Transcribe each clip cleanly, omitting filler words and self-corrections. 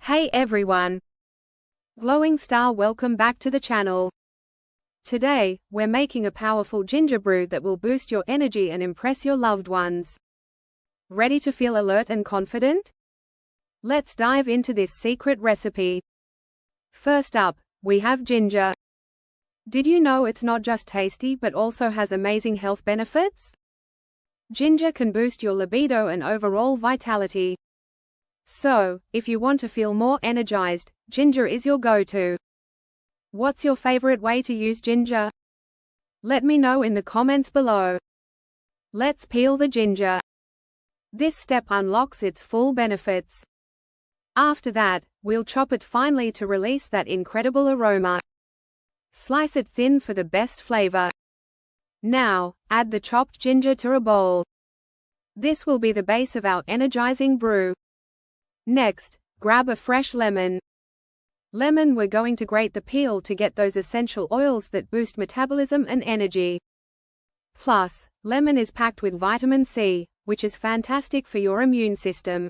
Hey everyone! Glowing Star, welcome back to the channel. Today, we're making a powerful ginger brew that will boost your energy and impress your loved ones. Ready to feel alert and confident? Let's dive into this secret recipe. First up, we have ginger. Did you know it's not just tasty but also has amazing health benefits? Ginger can boost your libido and overall vitality. So, if you want to feel more energized, ginger is your go-to. What's your favorite way to use ginger? Let me know in the comments below. Let's peel the ginger. This step unlocks its full benefits. After that, we'll chop it finely to release that incredible aroma. Slice it thin for the best flavor. Now, add the chopped ginger to a bowl. This will be the base of our energizing brew. Next, grab a fresh lemon. We're going to grate the peel to get those essential oils that boost metabolism and energy. Plus, lemon is packed with vitamin C, which is fantastic for your immune system.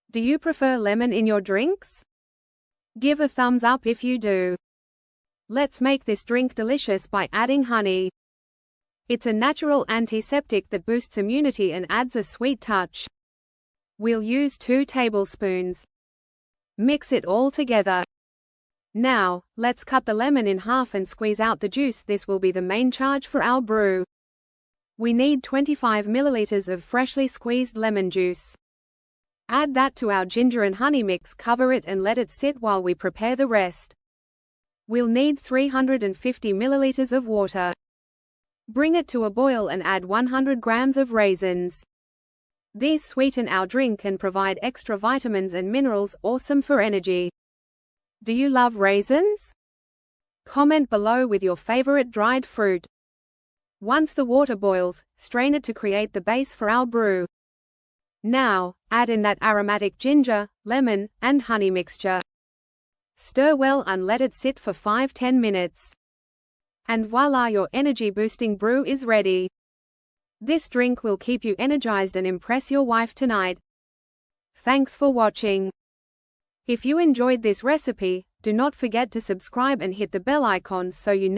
Do you prefer lemon in your drinks? Give a thumbs up if you do. Let's make this drink delicious by adding honey. It's a natural antiseptic that boosts immunity and adds a sweet touch. We'll use 2 tablespoons. Mix it all together. Now, let's cut the lemon in half and squeeze out the juice. This will be the main charge for our brew. We need 25 milliliters of freshly squeezed lemon juice. Add that to our ginger and honey mix, cover it and let it sit while we prepare the rest. We'll need 350 milliliters of water. Bring it to a boil and add 100 grams of raisins. These sweeten our drink and provide extra vitamins and minerals, awesome for energy. Do you love raisins? Comment below with your favorite dried fruit. Once the water boils, strain it to create the base for our brew. Now, add in that aromatic ginger, lemon, and honey mixture. Stir well and let it sit for 5–10 minutes. And voila, your energy-boosting brew is ready. This drink will keep you energized and impress your wife tonight. Thanks for watching. If you enjoyed this recipe, do not forget to subscribe and hit the bell icon so you never